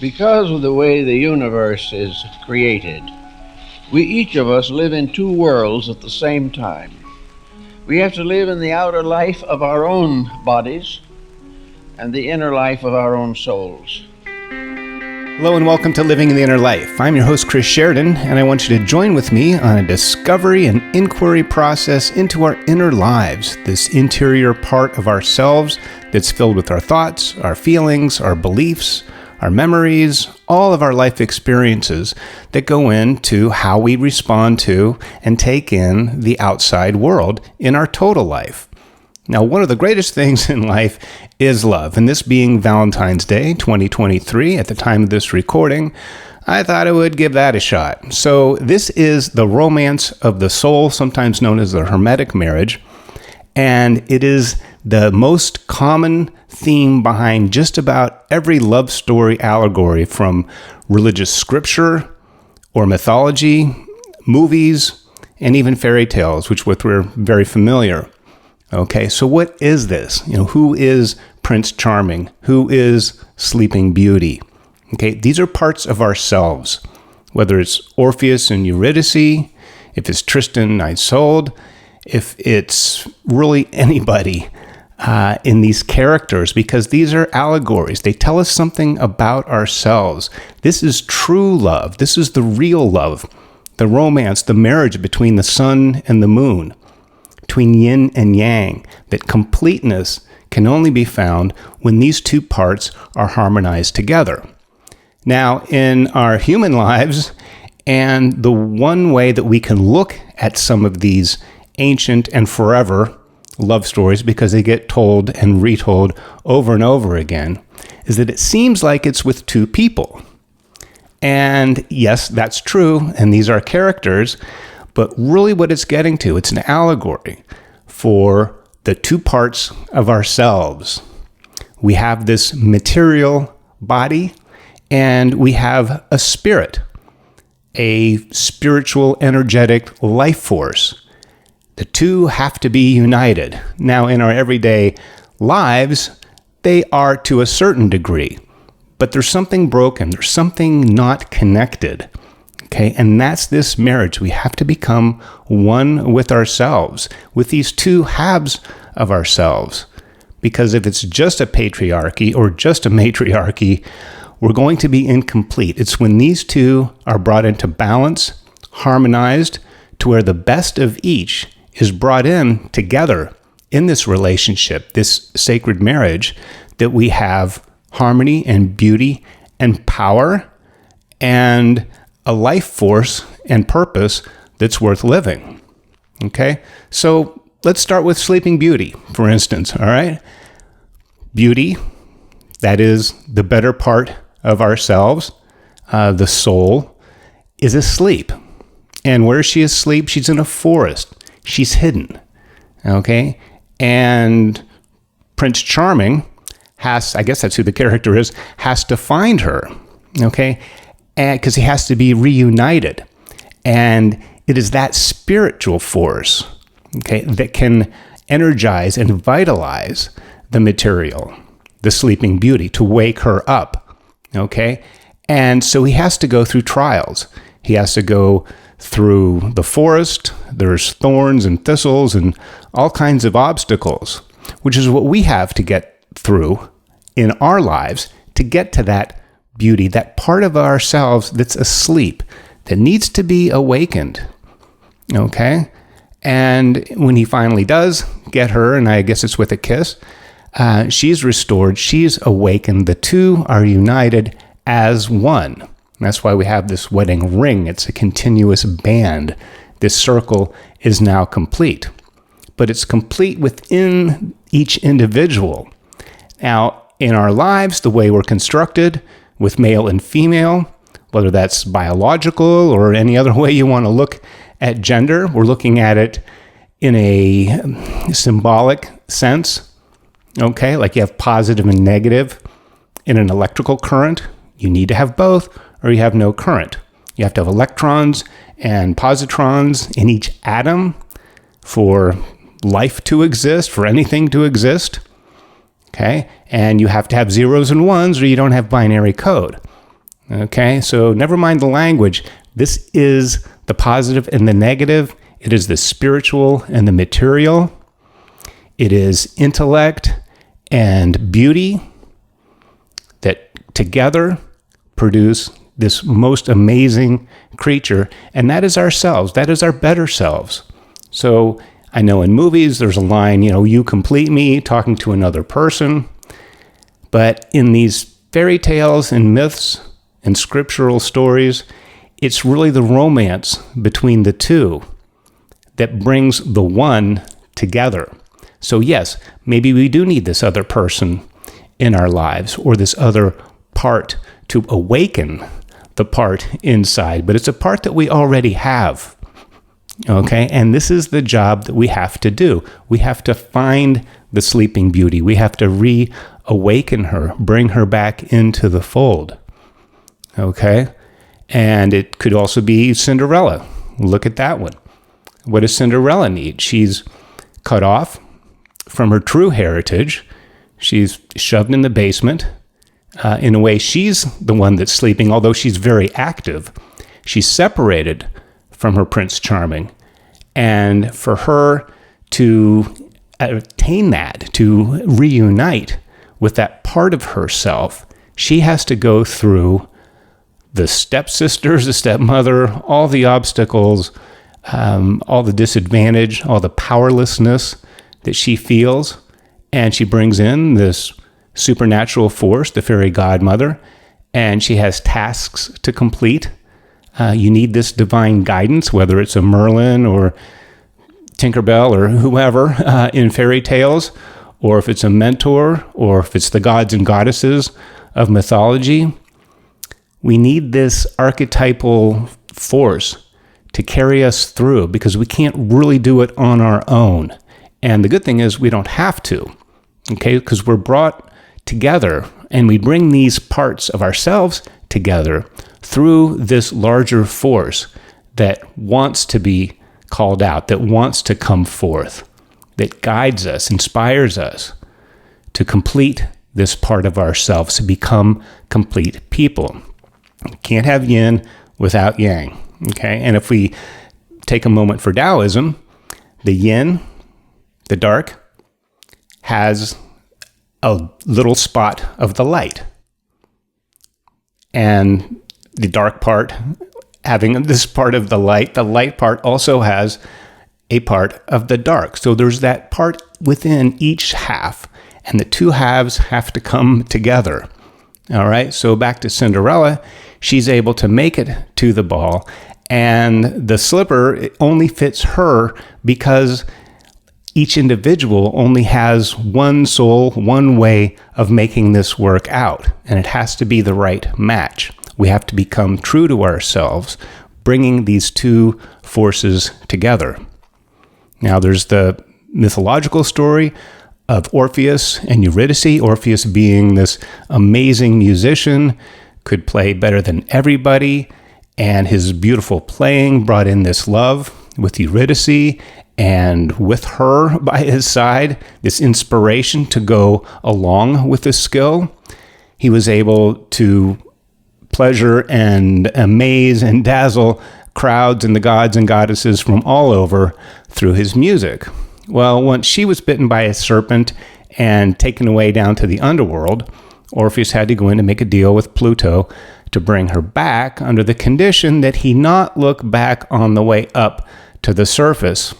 Because of the way the universe is created, we each of us live in two worlds at the same time. We have to live in the outer life of our own bodies and the inner life of our own souls. Hello and welcome to Living in the Inner Life. I'm your host, Chris Sheridan, and I want you to join with me on a discovery and inquiry process into our inner lives, this interior part of ourselves that's filled with our thoughts, our feelings, our beliefs, our memories, all of our life experiences that go into how we respond to and take in the outside world in our total life. Now, one of the greatest things in life is love, and this being Valentine's Day 2023 at the time of this recording, I thought I would give that a shot. So this is the romance of the soul, sometimes known as the Hermetic Marriage, and it is the most common theme behind just about every love story allegory from religious scripture or mythology, movies, and even fairy tales, which we're very familiar. Okay, so what is this? Who is Prince Charming? Who is Sleeping Beauty? Okay, these are parts of ourselves, whether it's Orpheus and Eurydice, if it's Tristan and Isolde, if it's really anybody in these characters, because these are allegories. They tell us something about ourselves. This is true love. This is the real love, the romance, the marriage between the sun and the moon, between yin and yang, that completeness can only be found when these two parts are harmonized together. Now, in our human lives, and the one way that we can look at some of these ancient and forever love stories, because they get told and retold over and over again, is that it seems like it's with two people. And yes, that's true, and these are characters, but really what it's getting to, it's an allegory for the two parts of ourselves. We have this material body, and we have a spirit, a spiritual, energetic life force. The two have to be united. Now, in our everyday lives, they are to a certain degree, but there's something broken. There's something not connected. Okay, and that's this marriage. We have to become one with ourselves, with these two halves of ourselves. Because if it's just a patriarchy or just a matriarchy, we're going to be incomplete. It's when these two are brought into balance, harmonized, to where the best of each is brought in together in this relationship, this sacred marriage, that we have harmony and beauty and power and a life force and purpose that's worth living. Okay? So let's start with Sleeping Beauty, for instance, all right? Beauty, that is the better part of ourselves, the soul, is asleep. And where is she asleep? She's in a forest. She's hidden, okay? And Prince Charming has, I guess that's who the character is, has to find her, okay? And because he has to be reunited. And it is that spiritual force, okay, that can energize and vitalize the material, the Sleeping Beauty, to wake her up, okay? And so he has to go through trials. He has to go through the forest. There's thorns and thistles and all kinds of obstacles, which is what we have to get through in our lives to get to that beauty, that part of ourselves that's asleep, that needs to be awakened, okay? And when he finally does get her, and I guess it's with a kiss, she's restored, she's awakened, the two are united as one. That's why we have this wedding ring. It's a continuous band. This circle is now complete. But it's complete within each individual. Now, in our lives, the way we're constructed with male and female, whether that's biological or any other way you want to look at gender, we're looking at it in a symbolic sense. Okay, like you have positive and negative in an electrical current. You need to have both, or you have no current. You have to have electrons and positrons in each atom for life to exist, for anything to exist. Okay, and you have to have zeros and ones, or you don't have binary code. Okay, so never mind the language. This is the positive and the negative. It is the spiritual and the material. It is intellect and beauty that together produce this most amazing creature, and that is ourselves. That is our better selves. So I know in movies there's a line, you complete me, talking to another person. But in these fairy tales and myths and scriptural stories, it's really the romance between the two that brings the one together. So yes, maybe we do need this other person in our lives, or this other part to awaken the part inside, but it's a part that we already have. Okay, and this is the job that we have to do. We have to find the sleeping beauty. We have to reawaken her, bring her back into the fold. Okay, and it could also be Cinderella. Look at that one. What does Cinderella need? She's cut off from her true heritage. She's shoved in the basement. In a way, she's the one that's sleeping, although she's very active. She's separated from her Prince Charming. And for her to attain that, to reunite with that part of herself, she has to go through the stepsisters, the stepmother, all the obstacles, all the disadvantage, all the powerlessness that she feels. And she brings in this supernatural force, the fairy godmother, and she has tasks to complete. You need this divine guidance, whether it's a Merlin or Tinkerbell or whoever in fairy tales, or if it's a mentor, or if it's the gods and goddesses of mythology. We need this archetypal force to carry us through, because we can't really do it on our own. And the good thing is we don't have to, okay? Because we're brought together, and we bring these parts of ourselves together through this larger force that wants to be called out, that wants to come forth, that guides us, inspires us to complete this part of ourselves, to become complete people. You can't have yin without yang, okay? And if we take a moment for Taoism, the yin, the dark, has a little spot of the light. And the dark part having this part of the light part also has a part of the dark. So there's that part within each half, and the two halves have to come together. All right, so back to Cinderella, she's able to make it to the ball, and the slipper, it only fits her because each individual only has one soul, one way of making this work out, and it has to be the right match. We have to become true to ourselves, bringing these two forces together. Now, there's the mythological story of Orpheus and Eurydice, Orpheus being this amazing musician, could play better than everybody, and his beautiful playing brought in this love with Eurydice, and with her by his side, this inspiration to go along with his skill. He was able to pleasure and amaze and dazzle crowds and the gods and goddesses from all over through his music. Well, once she was bitten by a serpent and taken away down to the underworld, Orpheus had to go in and make a deal with Pluto to bring her back under the condition that he not look back on the way up to the surface.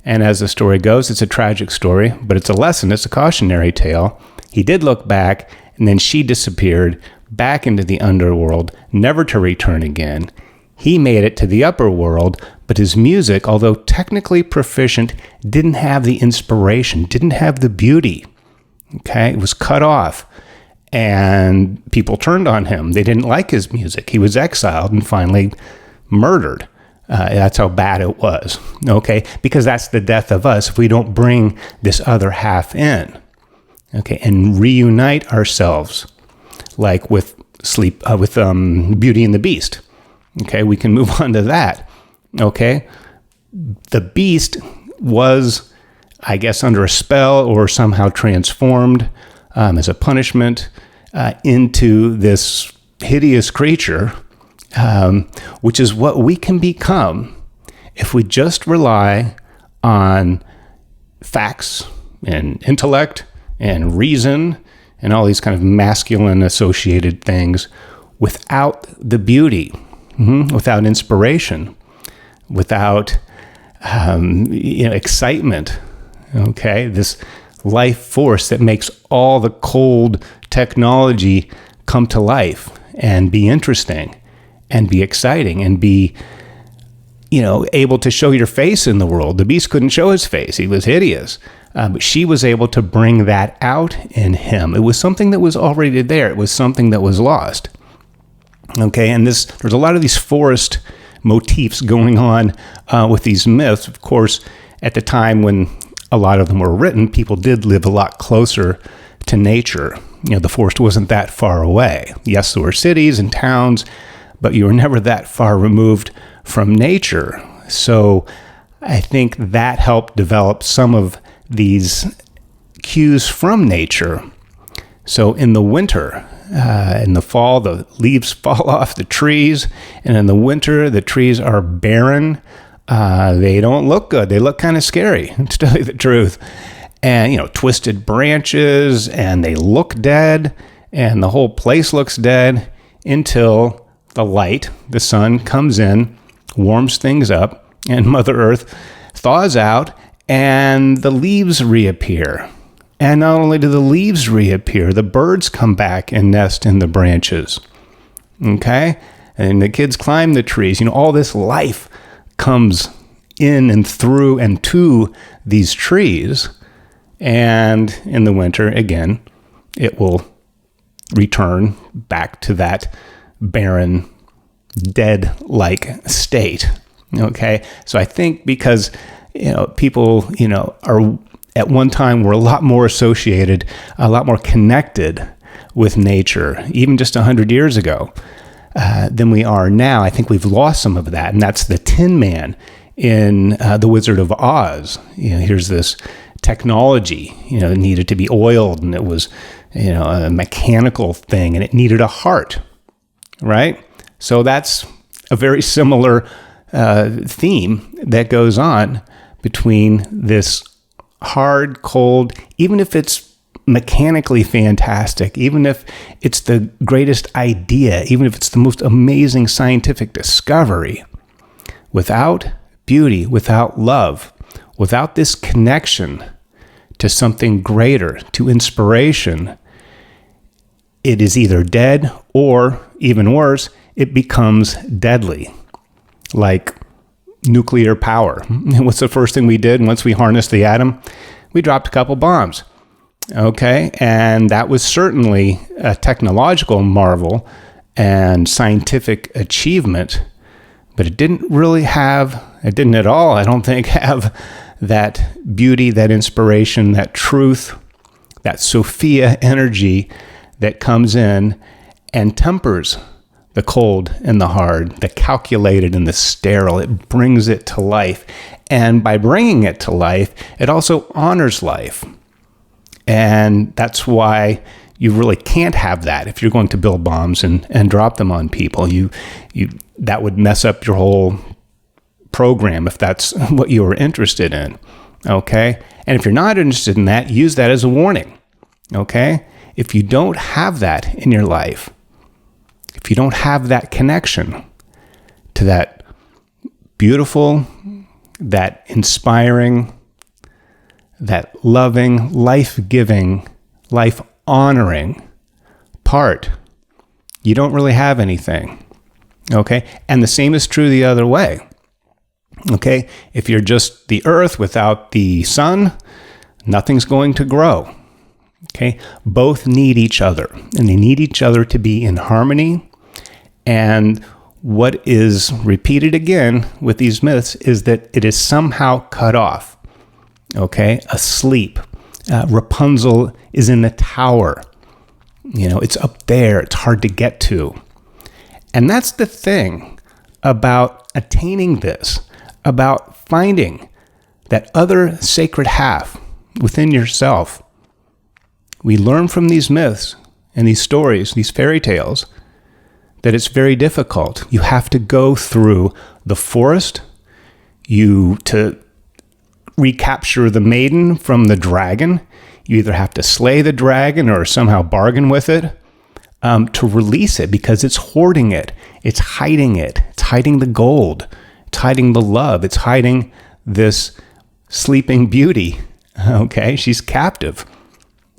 And as the story goes, it's a tragic story, but it's a lesson, it's a cautionary tale. He did look back, and then she disappeared back into the underworld, never to return again. He made it to the upper world, but his music, although technically proficient, didn't have the inspiration, didn't have the beauty. Okay, it was cut off, and people turned on him. They didn't like his music. He was exiled and finally murdered. That's how bad it was, okay? Because that's the death of us if we don't bring this other half in, okay, and reunite ourselves, like with Beauty and the Beast, okay? We can move on to that, okay? The Beast was, I guess, under a spell or somehow transformed as a punishment into this hideous creature, which is what we can become if we just rely on facts and intellect and reason and all these kind of masculine associated things without the beauty, without inspiration, without excitement. Okay, this life force that makes all the cold technology come to life and be interesting and be exciting and be, able to show your face in the world. The beast couldn't show his face. He was hideous. But she was able to bring that out in him. It was something that was already there. It was something that was lost. Okay, and there's a lot of these forest motifs going on with these myths. Of course, at the time when a lot of them were written, people did live a lot closer to nature. The forest wasn't that far away. Yes, there were cities and towns, but you were never that far removed from nature. So I think that helped develop some of these cues from nature. So in the winter, in the fall, the leaves fall off the trees, and in the winter, the trees are barren. They don't look good. They look kind of scary, to tell you the truth. And, twisted branches, and they look dead, and the whole place looks dead until the light, the sun, comes in, warms things up, and Mother Earth thaws out, and the leaves reappear. And not only do the leaves reappear, the birds come back and nest in the branches. Okay? And the kids climb the trees. All this life comes in and through and to these trees. And in the winter, again, it will return back to that barren, dead-like state. Okay? So I think because, people, are at one time were a lot more associated, a lot more connected with nature, even just 100 years ago, than we are now. I think we've lost some of that, and that's the Tin Man in The Wizard of Oz. Here's this technology, that needed to be oiled, and it was, a mechanical thing, and it needed a heart, right? So that's a very similar theme that goes on between this hard, cold, even if it's mechanically fantastic, even if it's the greatest idea, even if it's the most amazing scientific discovery, without beauty, without love, without this connection to something greater, to inspiration, it is either dead or, even worse, it becomes deadly, like nuclear power. What's the first thing we did once we harnessed the atom? We dropped a couple bombs. Okay, and that was certainly a technological marvel and scientific achievement, but it didn't at all, I don't think, have that beauty, that inspiration, that truth, that Sophia energy that comes in and tempers the cold and the hard, the calculated and the sterile. It brings it to life. And by bringing it to life, it also honors life. And that's why you really can't have that if you're going to build bombs and drop them on people. That would mess up your whole program if that's what you were interested in. Okay? And if you're not interested in that, use that as a warning. Okay? If you don't have that in your life, if you don't have that connection to that beautiful, that inspiring, that loving, life-giving, life-honoring part, you don't really have anything. Okay? And the same is true the other way. Okay? If you're just the earth without the sun, nothing's going to grow. Okay? Both need each other, and they need each other to be in harmony. And what is repeated again with these myths is that it is somehow cut off. Okay? Asleep. Rapunzel is in the tower. It's up there. It's hard to get to. And that's the thing about attaining this, about finding that other sacred half within yourself. We learn from these myths and these stories, these fairy tales, that it's very difficult. You have to go through the forest, to recapture the maiden from the dragon. You either have to slay the dragon or somehow bargain with it to release it, because it's hoarding it. It's hiding it. It's hiding the gold. It's hiding the love. It's hiding this sleeping beauty. Okay, she's captive.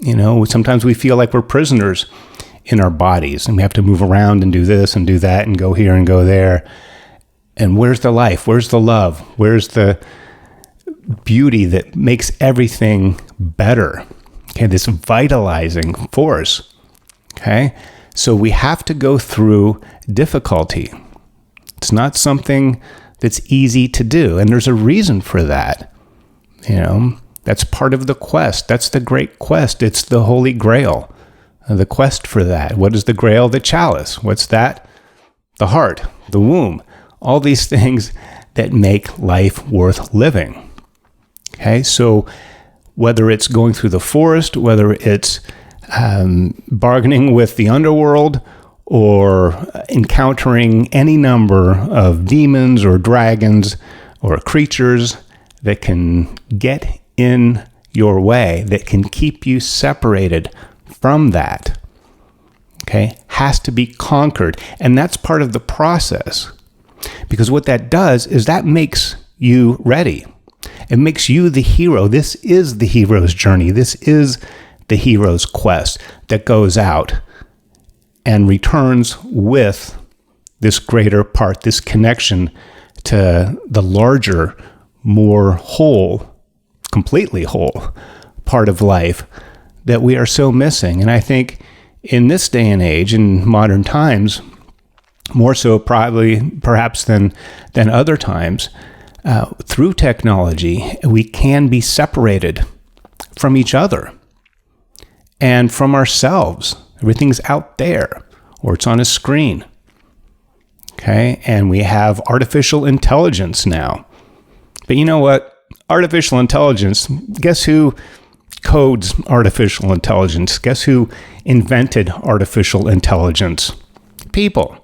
Sometimes we feel like we're prisoners in our bodies, and we have to move around and do this and do that and go here and go there. And where's the life? Where's the love? Where's the beauty that makes everything better? Okay, this vitalizing force. Okay, so we have to go through difficulty. It's not something that's easy to do, and there's a reason for that. That's part of the quest. That's the great quest. It's the Holy Grail, the quest for that. What is the Grail? The chalice. What's that? The heart, the womb, all these things that make life worth living. Okay, so whether it's going through the forest, whether it's bargaining with the underworld, or encountering any number of demons or dragons or creatures that can get in your way, that can keep you separated from that, okay, has to be conquered. And that's part of the process, because what that does is that makes you ready. It makes you the hero. This is the hero's journey. This is the hero's quest that goes out and returns with this greater part, this connection to the larger, more whole, completely whole part of life that we are so missing. And I think in this day and age, in modern times, more so perhaps than other times, through technology, we can be separated from each other and from ourselves. Everything's out there, or it's on a screen. Okay, and we have artificial intelligence now. But you know what? Artificial intelligence, guess who codes artificial intelligence? Guess who invented artificial intelligence? People.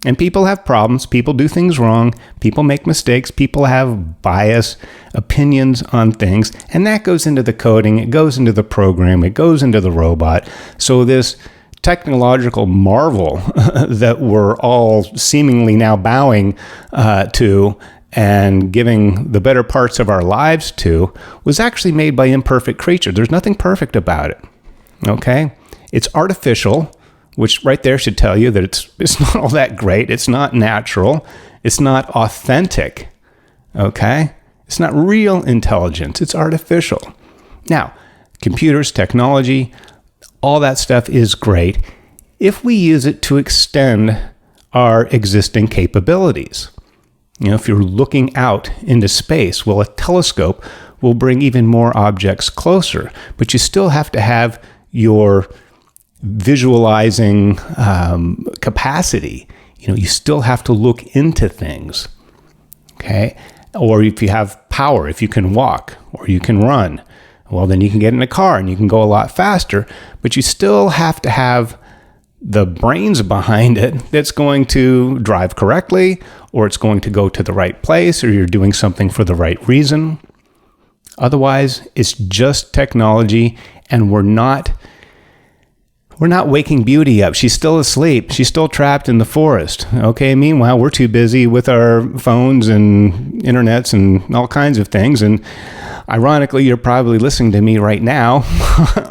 And people have problems. People do things wrong. People make mistakes. People have bias, opinions on things. And that goes into the coding. It goes into the program. It goes into the robot. So this technological marvel that we're all seemingly now bowing to and giving the better parts of our lives to was actually made by imperfect creatures. There's nothing perfect about it. Okay? It's artificial, which right there should tell you that it's not all that great. It's not natural. It's not authentic. Okay? It's not real intelligence. It's artificial. Now, computers, technology, all that stuff is great if we use it to extend our existing capabilities. If you're looking out into space, well, a telescope will bring even more objects closer, but you still have to have your visualizing capacity. You still have to look into things, okay? Or if you have power, if you can walk or you can run, well, then you can get in a car and you can go a lot faster, but you still have to have the brains behind it that's going to drive correctly, or it's going to go to the right place, or you're doing something for the right reason. Otherwise, it's just technology, and we're not waking beauty up. She's still asleep. She's still trapped in the forest. Okay, meanwhile, we're too busy with our phones and internets and all kinds of things. And ironically, you're probably listening to me right now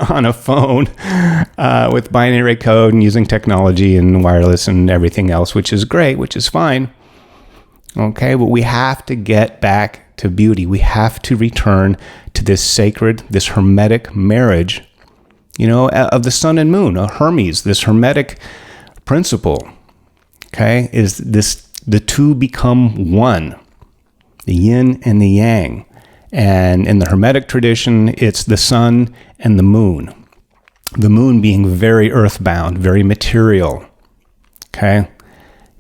on a phone with binary code and using technology and wireless and everything else, which is great, which is fine. Okay, but we have to get back to beauty. We have to return to this sacred, this hermetic marriage, of the sun and moon, Hermes, this hermetic principle, okay, is the two become one, the yin and the yang. And in the hermetic tradition, it's the sun and the moon being very earthbound, very material, okay,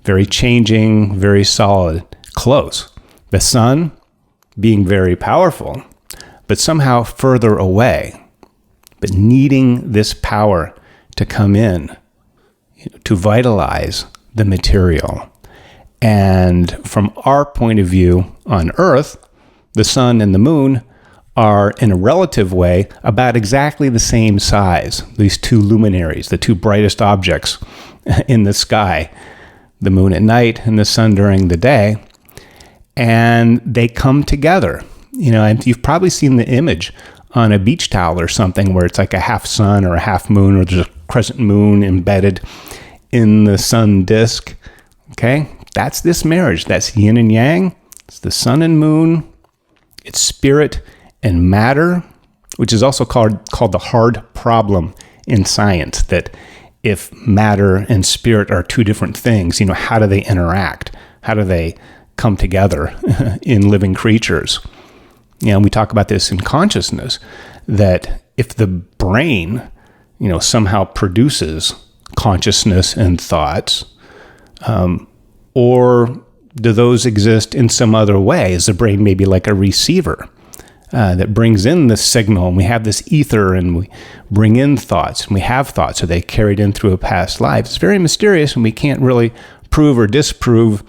very changing, very solid, close. The sun being very powerful, but somehow further away, but needing this power to come in, to vitalize the material. And from our point of view on Earth, the sun and the moon are, in a relative way, about exactly the same size. These two luminaries, the two brightest objects in the sky, the moon at night and the sun during the day, and they come together. And you've probably seen the image on a beach towel or something where it's like a half sun or a half moon, or there's a crescent moon embedded in the sun disk. Okay? That's this marriage. That's yin and yang. It's the sun and moon. It's spirit and matter, which is also called the hard problem in science, that if matter and spirit are two different things, how do they interact? How do they come together in living creatures? We talk about this in consciousness, that if the brain, somehow produces consciousness and thoughts, or do those exist in some other way? Is the brain maybe like a receiver that brings in the signal, and we have this ether, and we bring in thoughts, and we have thoughts? Are they carried in through a past life? It's very mysterious, and we can't really prove or disprove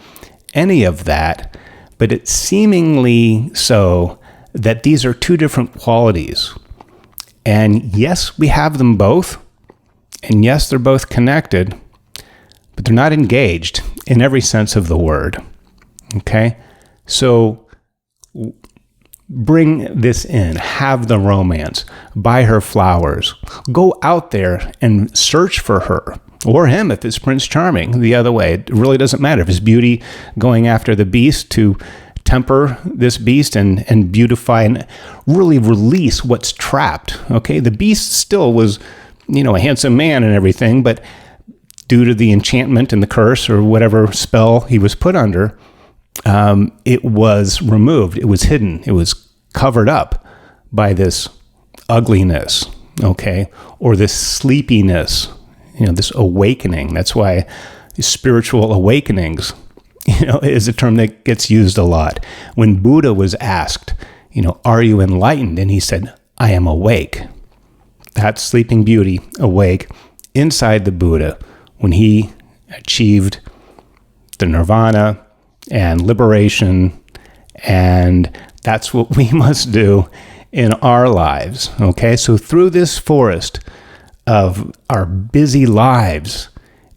any of that, but it's seemingly so that these are two different qualities. And yes, we have them both, and yes, they're both connected, but they're not engaged in every sense of the word. Okay? So bring this in, have the romance, buy her flowers, go out there and search for her, or him if it's Prince Charming, the other way. It really doesn't matter. If it's beauty going after the beast to temper this beast and beautify and really release what's trapped. Okay, the beast still was, a handsome man and everything, but due to the enchantment and the curse or whatever spell he was put under, it was removed. It was hidden. It was covered up by this ugliness, okay, or this sleepiness, this awakening. That's why spiritual awakenings, is a term that gets used a lot. When Buddha was asked, are you enlightened? And he said, I am awake. That sleeping beauty, awake, inside the Buddha, when he achieved the nirvana and liberation, and that's what we must do in our lives, okay? So through this forest of our busy lives,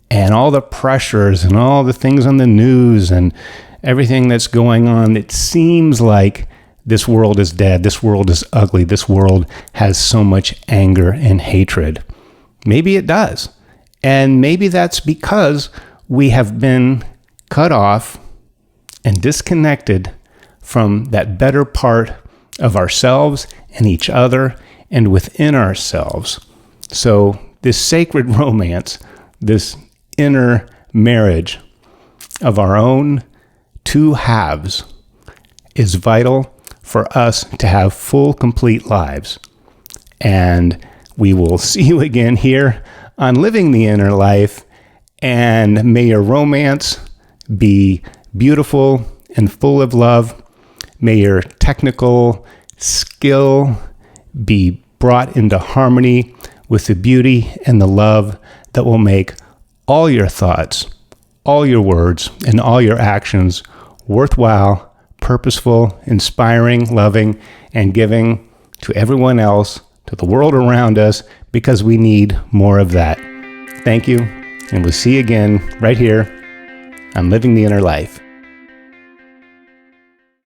and all the pressures and all the things on the news and everything that's going on, it seems like this world is dead, this world is ugly, this world has so much anger and hatred. Maybe it does. And maybe that's because we have been cut off and disconnected from that better part of ourselves and each other and within ourselves. So this sacred romance, this inner marriage of our own two halves, is vital for us to have full, complete lives. And we will see you again here on Living the Inner Life, and may your romance be beautiful and full of love. May your technical skill be brought into harmony with the beauty and the love that will make all your thoughts, all your words, and all your actions worthwhile, purposeful, inspiring, loving, and giving to everyone else, to the world around us, because we need more of that. Thank you, and we'll see you again right here on Living the Inner Life.